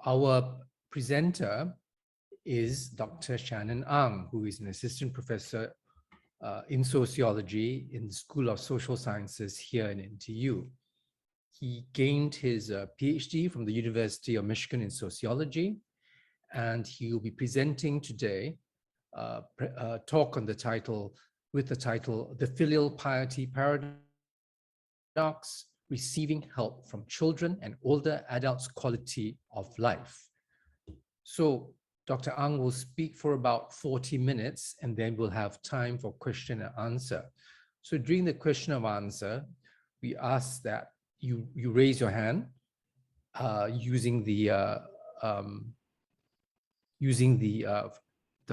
Our presenter is Dr. Shannon Ang, who is an assistant professor in sociology in the School of Social Sciences here in NTU. He gained his PhD from the University of Michigan in sociology, and he will be presenting today a talk on the title, The Filial Piety Paradox, Receiving Help from Children and Older Adults' Quality of Life. So Dr. Ang will speak for about 40 minutes, and then we'll have time for question and answer. So during the question and answer, we ask that you raise your hand using the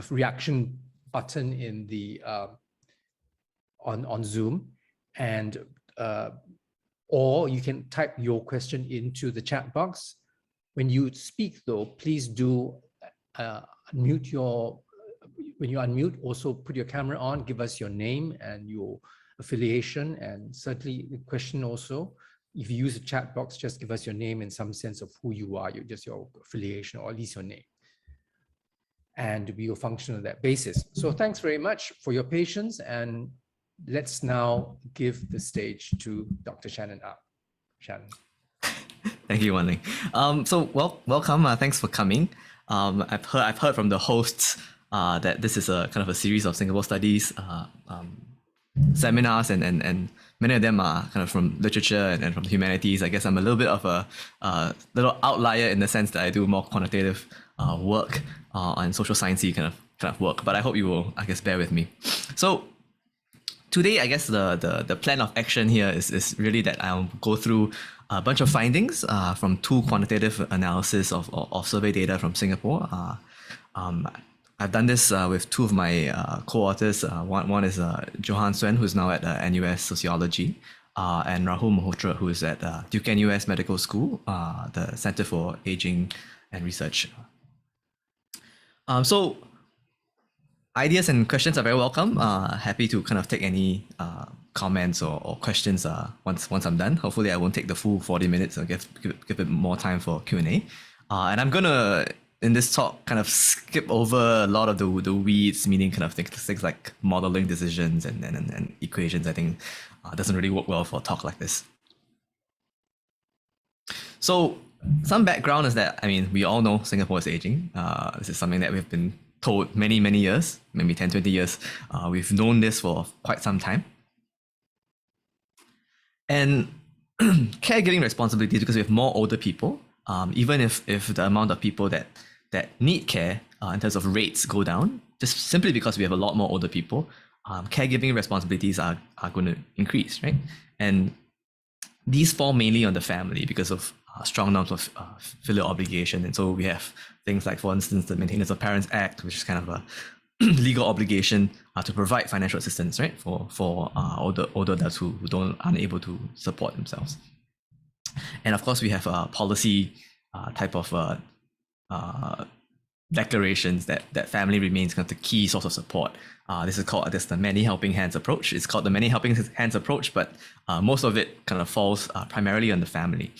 reaction button in the on Zoom, and or you can type your question into the chat box. When you speak, though, please do unmute when you unmute, also put your camera on, give us your name and your affiliation, and certainly the question also. If you use a chat box, just give us your name and some sense of who you are, just your affiliation, or at least your name. And we will function on that basis. So thanks very much for your patience, and let's now give the stage to Dr. Shannon Ang. Shannon. Thank you, Wan Ling. Welcome. Thanks for coming. I've heard from the hosts that this is a kind of a series of Singapore studies seminars, and many of them are kind of from literature and from humanities. I guess I'm a little bit of a little outlier in the sense that I do more quantitative work on social sciencey kind of work. But I hope you will, I guess, bear with me. So today, I guess the plan of action here is really that I'll go through a bunch of findings from two quantitative analysis of survey data from Singapore. I've done this with two of my co-authors. One is Johan Swen, who's now at NUS Sociology, and Rahul Malhotra, who is at Duke NUS Medical School, the Center for Aging and Research. So ideas and questions are very welcome. Happy to kind of take any comments or questions once I'm done. Hopefully I won't take the full 40 minutes. I'll give it more time for Q&A. And I'm gonna, in this talk, kind of skip over a lot of the weeds, meaning kind of things like modeling decisions and equations. I think doesn't really work well for a talk like this. So some background is that, I mean, we all know Singapore is aging. This is something that we've been told many years, maybe 10, 20 years. We've known this for quite some time. And caregiving responsibilities, because we have more older people, even if the amount of people that need care in terms of rates go down, just simply because we have a lot more older people, caregiving responsibilities are going to increase, right? And these fall mainly on the family because of strong norms of filial obligation. And so we have things like, for instance, the Maintenance of Parents Act, which is kind of a legal obligation to provide financial assistance, right, for older adults who aren't able to support themselves. And of course, we have a policy type of declarations that family remains kind of the key source of support. This is called the many helping hands approach. It's called the many helping hands approach, but most of it kind of falls primarily on the family.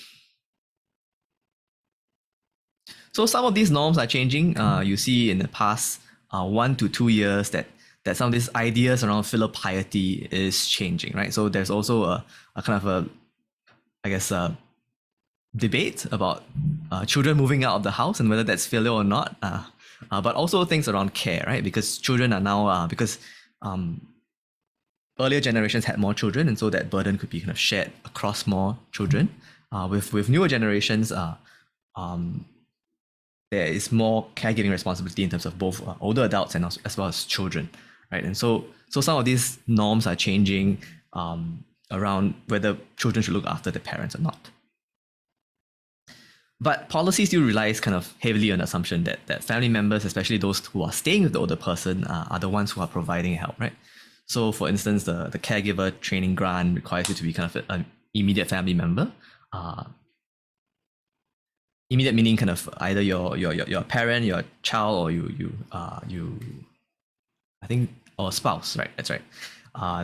So some of these norms are changing. You see in the past 1 to 2 years that some of these ideas around filial piety is changing, right? So there's also a kind of I guess, debate about children moving out of the house and whether that's filial or not. But also things around care, right? Because children are now, because earlier generations had more children, and so that burden could be kind of shared across more children. With newer generations, there is more caregiving responsibility in terms of both older adults and also, as well as children, right? And so some of these norms are changing around whether children should look after their parents or not. But policy still relies kind of heavily on the assumption that family members, especially those who are staying with the older person, are the ones who are providing help, right? So for instance, the caregiver training grant requires you to be kind of an immediate family member. Immediate meaning kind of either your parent, your child, or you I think, or spouse, right? That's right.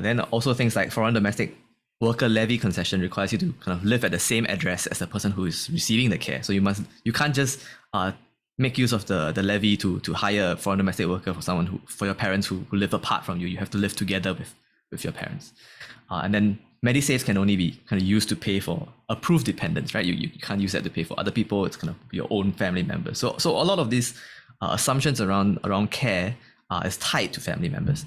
Then also things like foreign domestic worker levy concession requires you to kind of live at the same address as the person who is receiving the care. So you can't just make use of the levy to hire a foreign domestic worker for your parents who live apart from you. You have to live together with your parents. And then Medisaves can only be kind of used to pay for approved dependents, right? You can't use that to pay for other people. It's kind of your own family members. So a lot of these assumptions around care is tied to family members.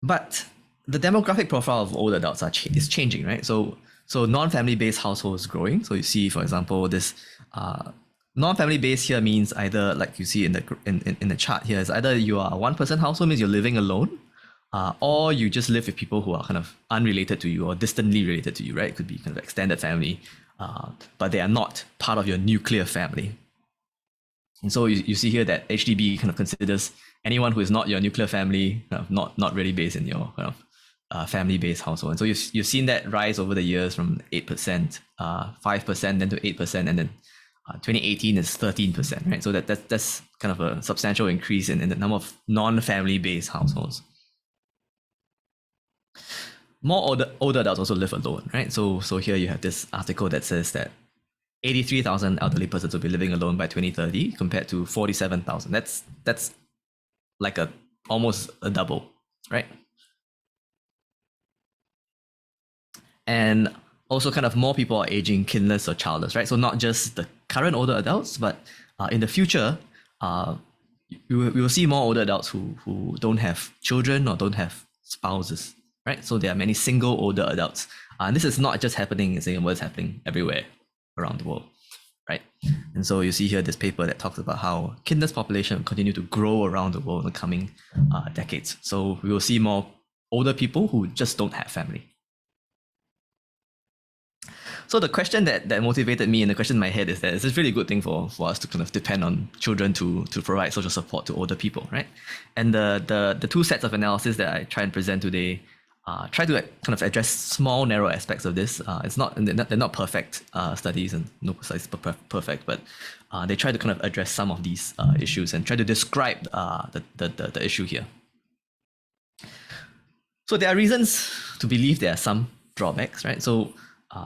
But the demographic profile of older adults is changing, right? So non-family based households growing. So you see, for example, this non-family based here means either, like you see in the chart here, is either you are a one-person household, means you're living alone, or you just live with people who are kind of unrelated to you or distantly related to you, right? It could be kind of extended family, but they are not part of your nuclear family. And so you see here that HDB kind of considers anyone who is not your nuclear family, not really based in your kind of family-based household. And so you've seen that rise over the years from 8%, 5%, then to 8%, and then 2018 is 13%, right? So that's kind of a substantial increase in the number of non-family-based households. More older adults also live alone, right? So here you have this article that says that 83,000 elderly persons will be living alone by 2030 compared to 47,000. That's like almost a double, right? And also kind of more people are aging kinless or childless, right? So not just the current older adults, but in the future, we will see more older adults who don't have children or don't have spouses, right? So there are many single older adults. And this is not just happening in Singapore, it's happening everywhere around the world, right? And so you see here this paper that talks about how kinless population will continue to grow around the world in the coming decades. So we will see more older people who just don't have family. So the question that motivated me and the question in my head is that it's a really good thing for us to kind of depend on children to provide social support to older people, right? And the two sets of analysis that I try and present today try to kind of address small, narrow aspects of this. They're not perfect studies, and no studies perfect, but they try to kind of address some of these issues and try to describe the issue here. So there are reasons to believe there are some drawbacks, right? So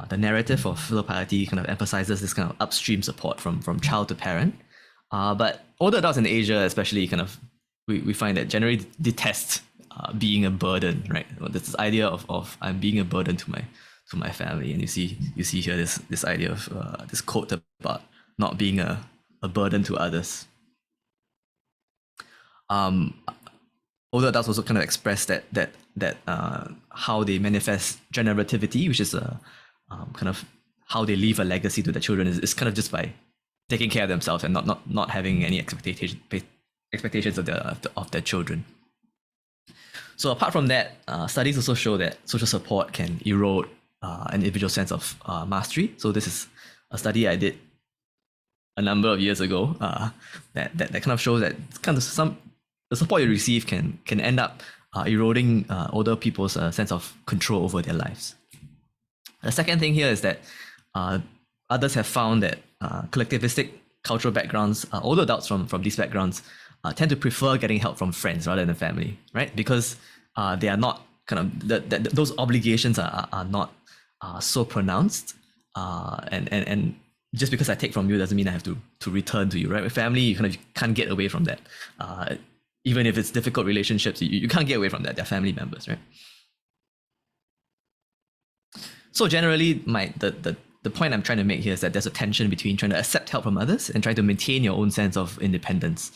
the narrative of Filial Piety kind of emphasizes this kind of upstream support from child to parent. But older adults in Asia, especially, kind of we find that generally detest being a burden, right? This idea of I'm being a burden to my family, and you see here this idea of this quote about not being a burden to others. Older adults also kind of express that how they manifest generativity, which is kind of how they leave a legacy to their children, is kind of just by taking care of themselves and not having any expectations of their children. So apart from that, studies also show that social support can erode an individual sense of mastery. So this is a study I did a number of years ago that kind of shows that kind of the support you receive can end up eroding older people's sense of control over their lives. The second thing here is that others have found that collectivistic cultural backgrounds, older adults from these backgrounds tend to prefer getting help from friends rather than family, right? Because they are not kind of those obligations are not so pronounced, and just because I take from you doesn't mean I have to return to you, right? With family, you kind of can't get away from that. Even if it's difficult relationships, you can't get away from that. They're family members, right? So generally, the point I'm trying to make here is that there's a tension between trying to accept help from others and trying to maintain your own sense of independence,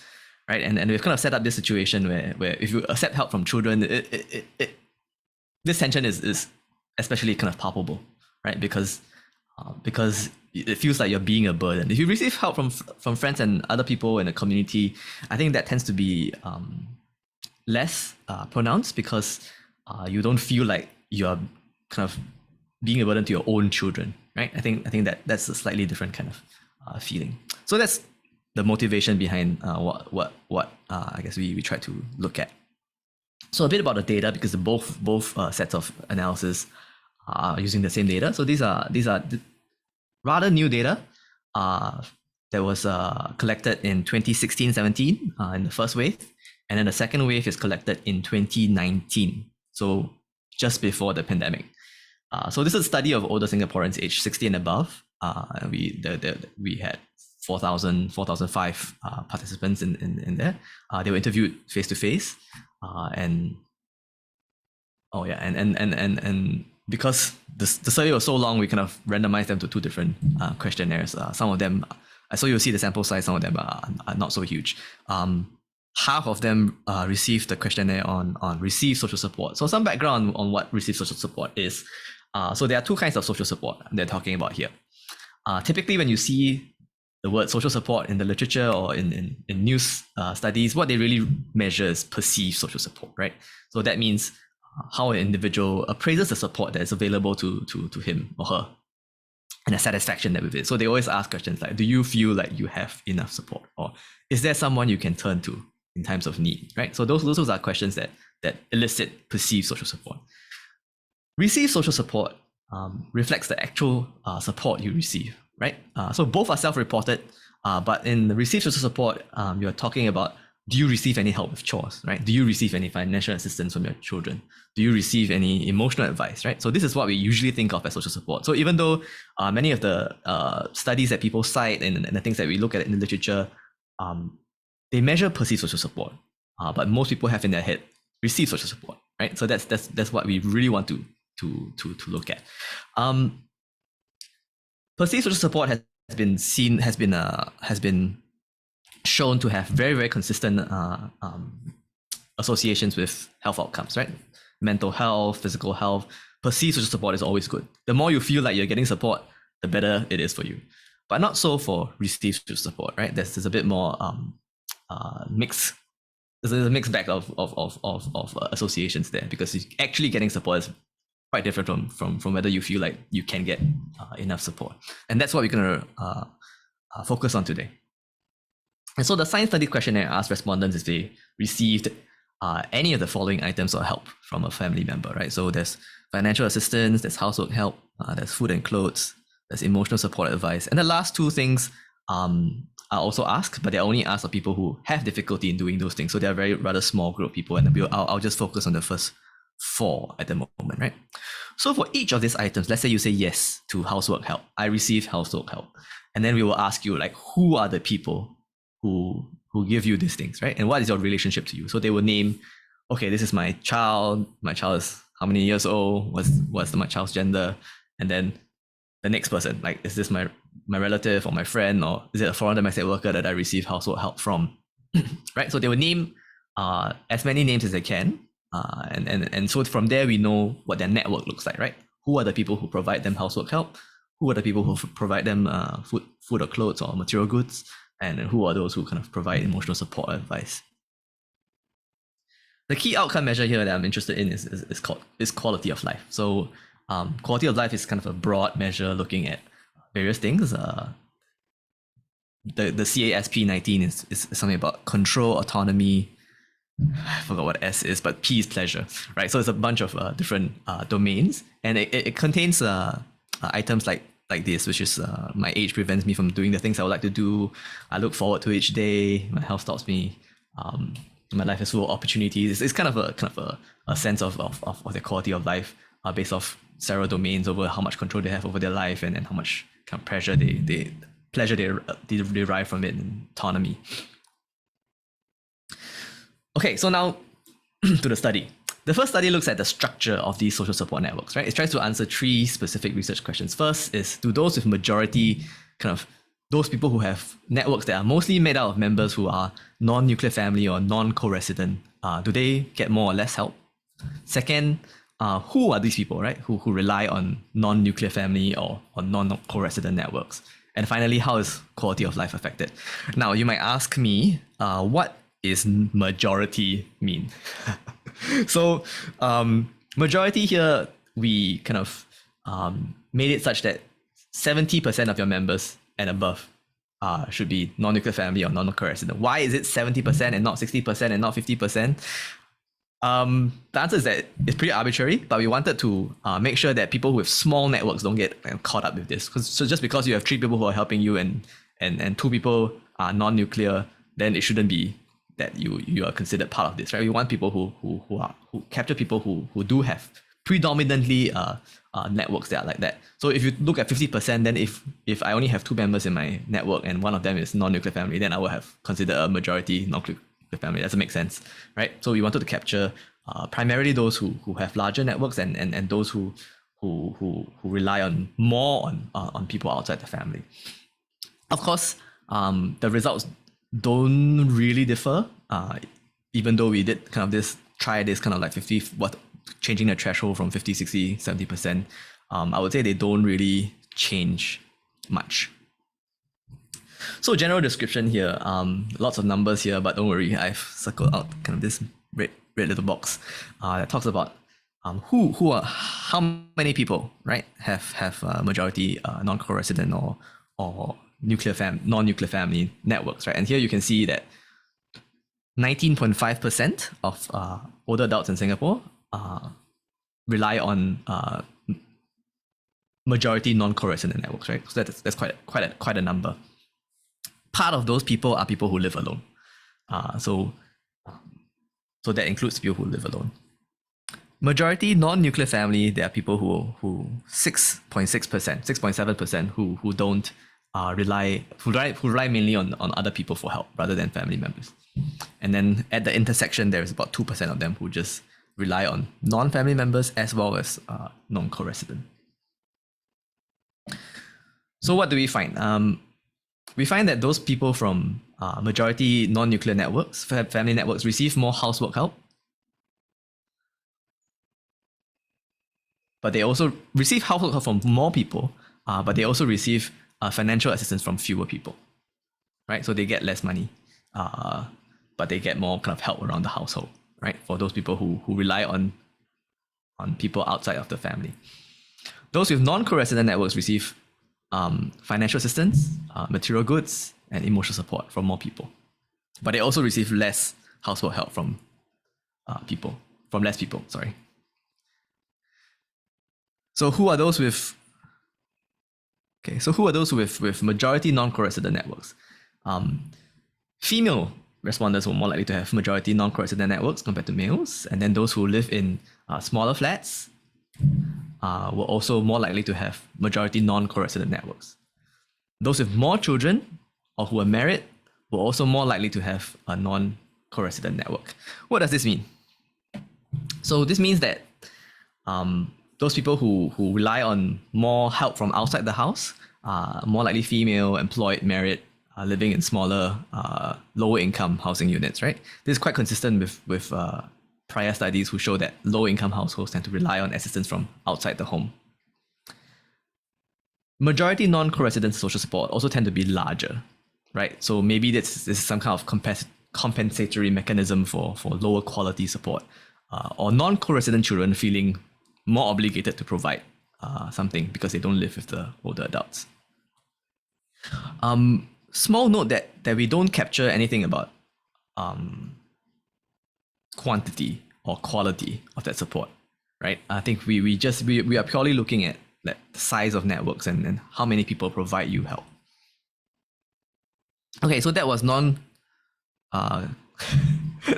right? And we've kind of set up this situation where if you accept help from children, this tension is especially kind of palpable, right? Because it feels like you're being a burden. If you receive help from friends and other people in the community, I think that tends to be less pronounced because you don't feel like you're kind of being a burden to your own children, right? I think that's a slightly different kind of feeling. So that's the motivation behind what I guess we try to look at. So a bit about the data, because both sets of analysis are using the same data. So these are rather new data that was collected in 2016-17 in the first wave, and then the second wave is collected in 2019. So just before the pandemic. So this is a study of older Singaporeans aged 60 and above. We had 4,005 participants in there. They were interviewed face to face, and because the study was so long, we kind of randomized them to two different questionnaires. Some of them, so you'll see the sample size. Some of them are not so huge. Half of them received the questionnaire on received social support. So some background on what received social support is. So there are two kinds of social support they're talking about here. Typically, when you see the word social support in the literature or in news studies, what they really measure is perceived social support, right? So that means how an individual appraises the support that is available to him or her and the satisfaction that with it. So they always ask questions like, do you feel like you have enough support? Or is there someone you can turn to in times of need, right? So those are questions that elicit perceived social support. Received social support reflects the actual support you receive, right? So both are self-reported, but in the received social support, you're talking about, do you receive any help with chores, right? Do you receive any financial assistance from your children? Do you receive any emotional advice, right? So this is what we usually think of as social support. So even though many of the studies that people cite and the things that we look at in the literature, they measure perceived social support, but most people have in their head received social support, right? So that's what we really want to look at. Perceived social support has been shown to have very, very consistent associations with health outcomes, right? Mental health, physical health. Perceived social support is always good. The more you feel like you're getting support, the better it is for you. But not so for received social support, right? There's a bit more mixed. There's a mixed bag of associations there, because actually getting support is quite different from whether you feel like you can get enough support. And that's what we're going to focus on today. And so the science study questionnaire asks respondents if they received any of the following items or help from a family member, right? So there's financial assistance, there's household help, there's food and clothes, there's emotional support advice. And the last two things are also asked, but they're only asked of people who have difficulty in doing those things. So they're a very rather small group of people, and I'll just focus on the first four at the moment, right? So for each of these items, let's say you say yes to housework help. I receive housework help. And then we will ask you, like, who are the people who give you these things, right? And what is your relationship to you? So they will name, okay, this is my child. My child is how many years old? What's my child's gender? And then the next person, like, is this my relative or my friend, or is it a foreign domestic worker that I receive household help from? Right? So they will name as many names as they can. And so from there, we know what their network looks like, right? Who are the people who provide them housework help? Who are the people who provide them food or clothes or material goods? And who are those who kind of provide emotional support or advice? The key outcome measure here that I'm interested in is quality of life. So quality of life is kind of a broad measure looking at various things. The CASP 19 is something about control, autonomy. I forgot what S is, but P is pleasure, right? So it's a bunch of different domains, and it contains items like this, which is my age prevents me from doing the things I would like to do. I look forward to each day. My health stops me. My life is full of opportunities. It's kind of a sense of the quality of life based off several domains over how much control they have over their life and how much kind of pleasure they derive from it, and autonomy. Okay, so now to the study. The first study looks at the structure of these social support networks, right? It tries to answer three specific research questions. First is, do those with majority, kind of those people who have networks that are mostly made out of members who are non-nuclear family or non-co-resident, do they get more or less help? Second, who are these people, right? Who rely on non-nuclear family or non-co-resident networks? And finally, how is quality of life affected? Now, you might ask me, what is majority mean? So majority here, we kind of made it such that 70% of your members and above should be non-nuclear family or non-co-resident. Why is it 70% and not 60% and not 50%? The answer is that it's pretty arbitrary, but we wanted to make sure that people with small networks don't get caught up with this. So just because you have 3 people who are helping you and 2 people are non-nuclear, then it shouldn't be that you are considered part of this, right? We want people who capture people who do have predominantly networks that are like that. So if you look at 50%, then if I only have 2 members in my network and one of them is non-nuclear family, then I will have considered a majority non-nuclear family. Doesn't make sense, right? So we wanted to capture primarily those who have larger networks and those who rely on more on people outside the family. Of course, the results don't really differ, even though we did kind of try this kind of like changing the threshold from 50, 60, 70%. I would say they don't really change much. So general description here, lots of numbers here, but don't worry, I've circled out kind of this red little box that talks about how many people, right, have majority non-co-resident or non-nuclear family networks, right? And here you can see that 19.5% of older adults in Singapore rely on majority non-co-resident networks, right? So that's quite a number. Part of those people are people who live alone. So that includes people who live alone. Majority non-nuclear family, there are people who 6.6%, 6.7% who don't who rely mainly on other people for help rather than family members. And then at the intersection, there's about 2% of them who just rely on non-family members as well as non-co-resident. So what do we find? We find that those people from majority non-nuclear networks, family networks, receive more housework help. But they also receive housework help from more people, but they also receive financial assistance from fewer people, right? So they get less money, but they get more kind of help around the household, right? For those people who rely on people outside of the family. Those with non-co-resident networks receive financial assistance, material goods, and emotional support from more people. But they also receive less household help from less people, sorry. So who are those with majority non-co-resident networks? Female respondents were more likely to have majority non-co-resident networks compared to males, and then those who live in smaller flats were also more likely to have majority non-co-resident networks. Those with more children or who are married were also more likely to have a non-co-resident network. What does this mean? So this means that those people who rely on more help from outside the house, more likely female, employed, married, living in smaller, lower income housing units, right? This is quite consistent with prior studies who show that low income households tend to rely on assistance from outside the home. Majority non-co-resident social support also tend to be larger, right? So maybe this is some kind of compensatory mechanism for lower quality support, or non-co-resident children feeling more obligated to provide something because they don't live with the older adults. Small note that we don't capture anything about quantity or quality of that support, right? I think we are purely looking at the size of networks and how many people provide you help. Okay, so that was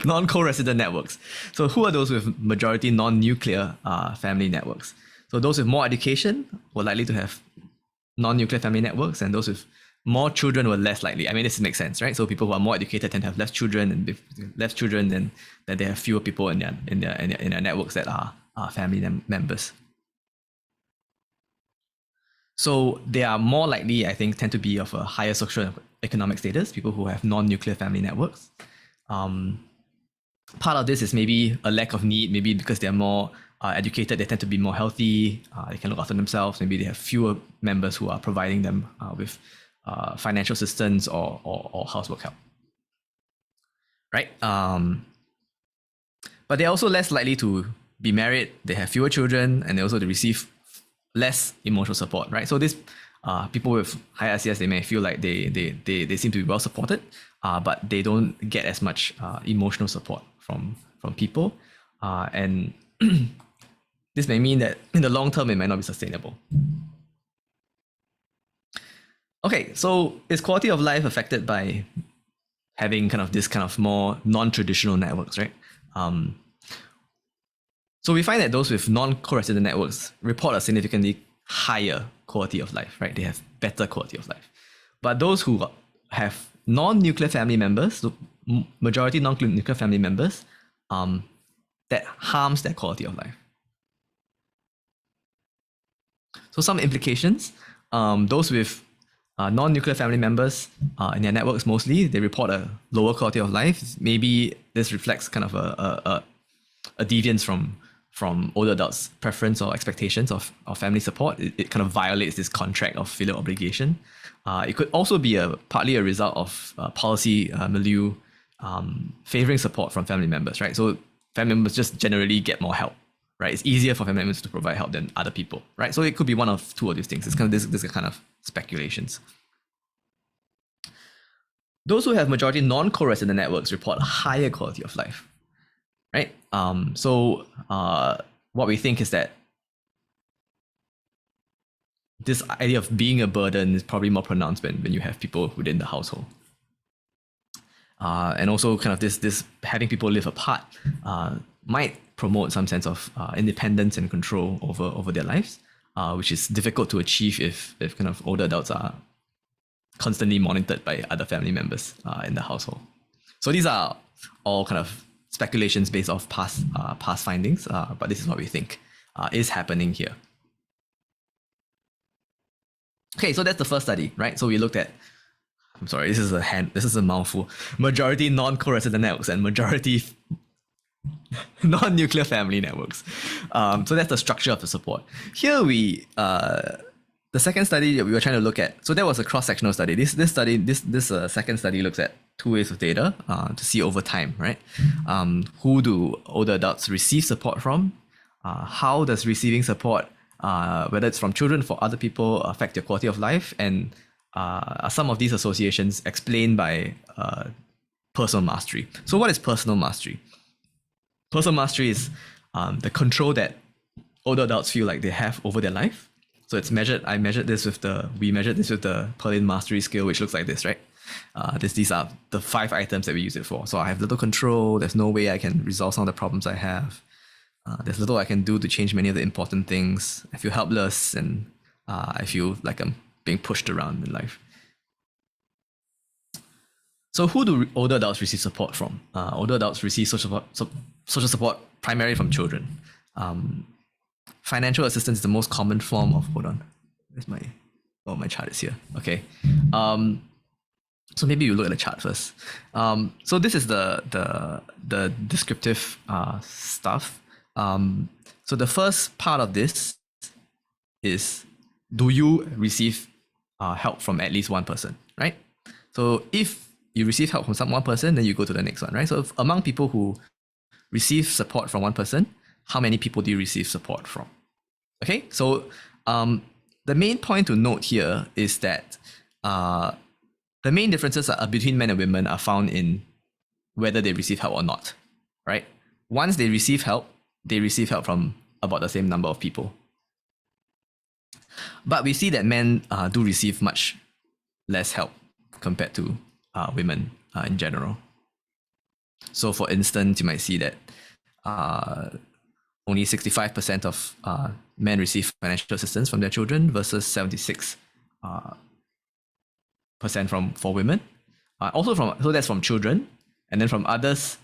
non-co-resident networks. So who are those with majority non-nuclear family networks? So those with more education were likely to have non-nuclear family networks, and those with more children were less likely. I mean, this makes sense, right? So people who are more educated tend to have less children, and with less children, then they have fewer people in their networks that are family members. So they are more likely, I think, tend to be of a higher social economic status, people who have non-nuclear family networks. Part of this is maybe a lack of need, maybe because they're more educated, they tend to be more healthy, they can look after themselves, maybe they have fewer members who are providing them with financial assistance or housework help, right? But they're also less likely to be married, they have fewer children, and they also receive less emotional support, right? So this people with high ICS, they may feel like they seem to be well supported, but they don't get as much emotional support from people, and this may mean that in the long term it might not be sustainable. Okay, so is quality of life affected by having kind of this kind of more non-traditional networks, right? So we find that those with non-co-resident networks report a significantly higher quality of life, right? They have better quality of life. But those who have non-nuclear family members, so majority non-nuclear family members, that harms their quality of life. So some implications, those with non-nuclear family members in their networks mostly, they report a lower quality of life. Maybe this reflects kind of a deviance from older adults' preference or expectations of family support. It kind of violates this contract of filial obligation. It could also be partly a result of policy milieu favoring support from family members, right? So family members just generally get more help, right? It's easier for family members to provide help than other people, right? So it could be one of two of these things. It's kind of this kind of speculations. Those who have majority non-co-resident networks report a higher quality of life, right? So what we think is that this idea of being a burden is probably more pronounced when you have people within the household. And also kind of this having people live apart might promote some sense of independence and control over their lives, which is difficult to achieve if kind of older adults are constantly monitored by other family members in the household. So these are all kind of speculations based off past findings, but this is what we think is happening here. Okay, so that's the first study, right? So we looked at, I'm sorry, this is a mouthful. Majority non-co-resident networks and majority non-nuclear family networks. So that's the structure of the support. Here the second study that we were trying to look at, so that was a cross-sectional study. This second study looks at two ways of data to see over time, right? Who do older adults receive support from? How does receiving support, whether it's from children, for other people, affect your quality of life? And some of these associations explained by personal mastery. So what is personal mastery? Personal mastery is the control that older adults feel like they have over their life. So it's measured. We measured this with the Perlin mastery scale, which looks like this, right? These are the 5 items that we use it for. So I have little control. There's no way I can resolve some of the problems I have. There's little I can do to change many of the important things. I feel helpless, and I feel like I'm being pushed around in life. So who do older adults receive support from? Older adults receive social support primarily from children. Financial assistance is the most common form of, hold on, where's my chart is here. Okay. So maybe you look at the chart first. So this is the descriptive stuff. So the first part of this is, do you receive help from at least one person, right? So if you receive help from one person, then you go to the next one, right? So among people who receive support from one person, how many people do you receive support from? Okay, so the main point to note here is that the main differences between men and women are found in whether they receive help or not, right? Once they receive help from about the same number of people. But we see that men do receive much less help compared to women in general. So for instance, you might see that only 65% of men receive financial assistance from their children versus 76% for women. So that's from children, and then from others,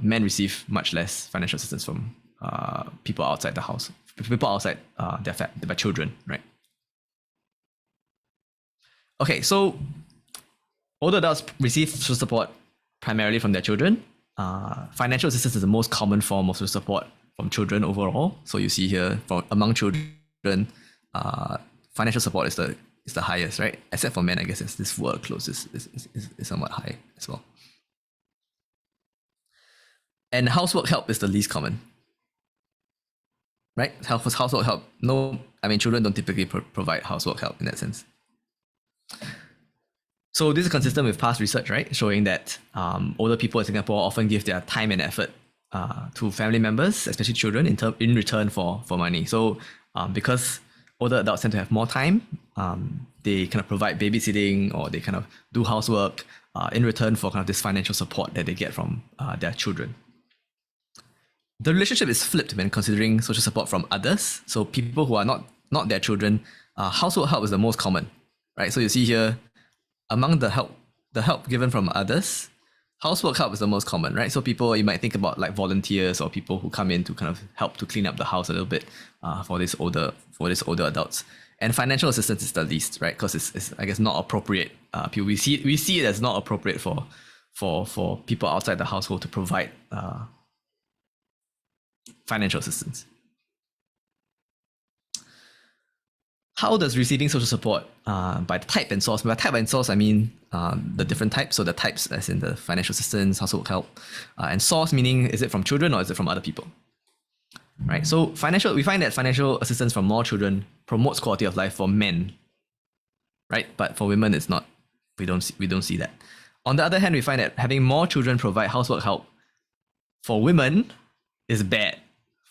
men receive much less financial assistance from people outside the house, people outside their children, right? Okay, so older adults receive social support primarily from their children. Financial assistance is the most common form of social support from children overall. So you see here, among children, financial support is the highest, right? Except for men, I guess this word close is somewhat high as well. And housework help is the least common, right? Housework help. No, I mean, children don't typically provide housework help in that sense. So this is consistent with past research, right? Showing that older people in Singapore often give their time and effort to family members, especially children, in return for money. So because older adults tend to have more time, they kind of provide babysitting or they kind of do housework in return for kind of this financial support that they get from their children. The relationship is flipped when considering social support from others. So people who are not their children, household help is the most common, right? So you see here, among the help given from others, housework help is the most common, right? So people, you might think about like volunteers or people who come in to kind of help to clean up the house a little bit for these older adults. And financial assistance is the least, right? Because it's I guess not appropriate. We see it as not appropriate for people outside the household to provide financial assistance. How does receiving social support by type and source? By type and source, I mean the different types. So the types as in the financial assistance, household help, and source meaning is it from children or is it from other people? Right. So we find that financial assistance from more children promotes quality of life for men. Right. But for women, it's not. We don't see that. On the other hand, we find that having more children provide housework help for women is bad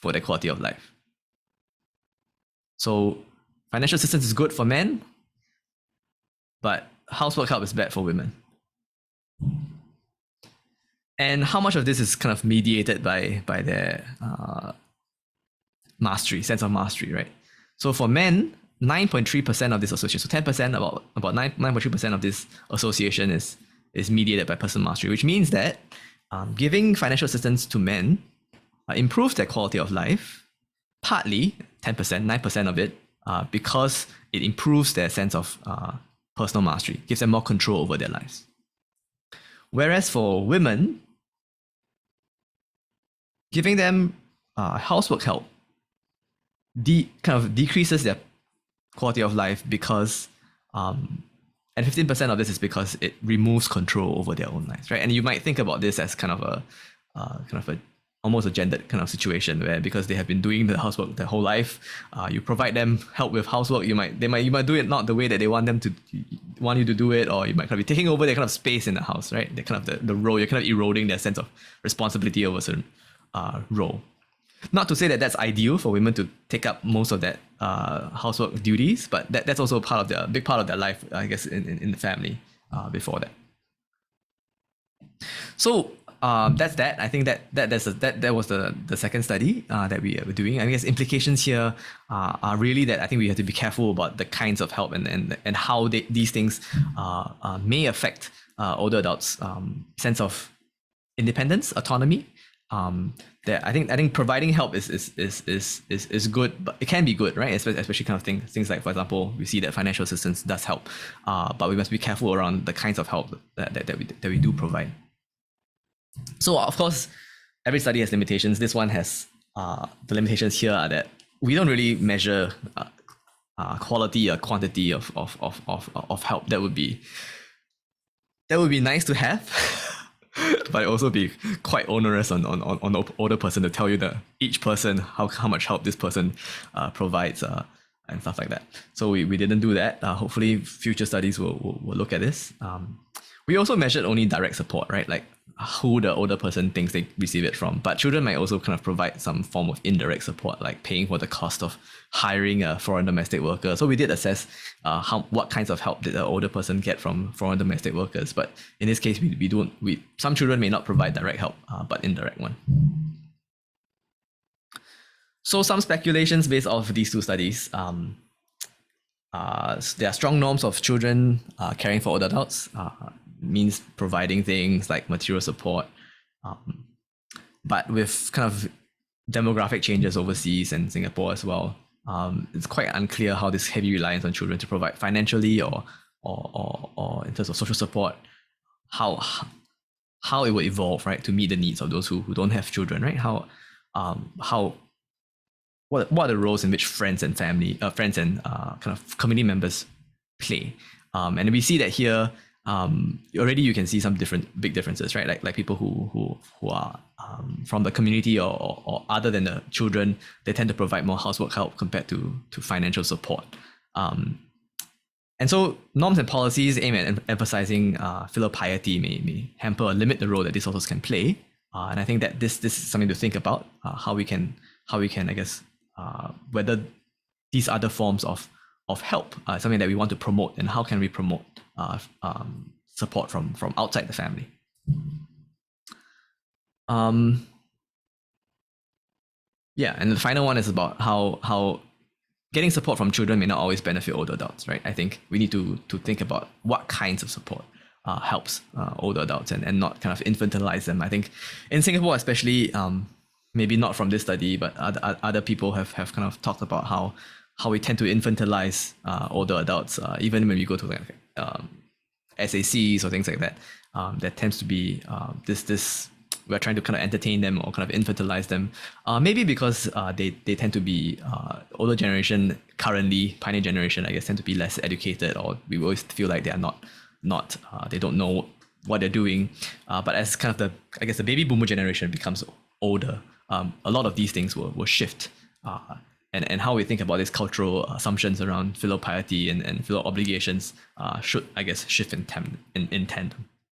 for their quality of life. So financial assistance is good for men, but housework help is bad for women. And how much of this is kind of mediated by their sense of mastery, right? So for men, 9.3% of this association, so 10%, about 9.3% of this association is mediated by personal mastery, which means that giving financial assistance to men improves their quality of life, partly 10%, 9% of it, because it improves their sense of personal mastery, gives them more control over their lives. Whereas for women, giving them housework help kind of decreases their quality of life because, and 15% of this is because it removes control over their own lives, right? And you might think about this as kind of a almost a gendered kind of situation where because they have been doing the housework their whole life, you provide them help with housework, you might do it not the way that they want you to do it, or you might kind of be taking over their kind of space in the house, right? They're kind of the role, you're kind of eroding their sense of responsibility over a certain role. Not to say that that's ideal for women to take up most of that housework duties, but that's also a big part of their life, I guess, in the family before that. So that's that. I think that was the second study that we were doing. I guess implications here are really that I think we have to be careful about the kinds of help and how these things may affect older adults' sense of independence, autonomy. That I think providing help is good, but it can be good, right? Especially kind of things like, for example, we see that financial assistance does help, but we must be careful around the kinds of help that we do provide. So of course, every study has limitations. This one has the limitations here are that we don't really measure quality or quantity of help. That would be nice to have. But it also be quite onerous on the older person to tell you that each person how much help this person provides and stuff like that. So we didn't do that. Hopefully future studies will look at this. We also measured only direct support, right? Like who the older person thinks they receive it from. But children might also kind of provide some form of indirect support, like paying for the cost of hiring a foreign domestic worker. So we did assess what kinds of help did the older person get from foreign domestic workers. But in this case, some children may not provide direct help, but indirect one. So some speculations based off of these two studies. There are strong norms of children caring for older adults. Means providing things like material support, but with kind of demographic changes overseas and Singapore as well, it's quite unclear how this heavy reliance on children to provide financially or in terms of social support, how it will evolve, right, to meet the needs of those who don't have children, right? What are the roles in which friends and family, kind of community members play, and we see that here. Already you can see some big differences, right? Like people who are from the community or other than the children, they tend to provide more housework help compared to financial support. And so norms and policies aim at emphasizing filial piety may hamper or limit the role that these sources can play. And I think that this is something to think about, how we can I guess whether these other forms of help, something that we want to promote, and how can we promote support from outside the family. Yeah, and the final one is about how getting support from children may not always benefit older adults, right? I think we need to think about what kinds of support helps older adults and not kind of infantilize them. I think in Singapore especially, maybe not from this study, but other people have kind of talked about how we tend to infantilize older adults, even when we go to like SACs or things like that. There tends to be this we're trying to kind of entertain them or kind of infantilize them. Maybe because they tend to be older generation currently, pioneer generation, I guess, tend to be less educated, or we always feel like they are not they don't know what they're doing. But as kind of the baby boomer generation becomes older, a lot of these things will shift. And how we think about these cultural assumptions around filial piety and filial obligations should, I guess, shift in tandem.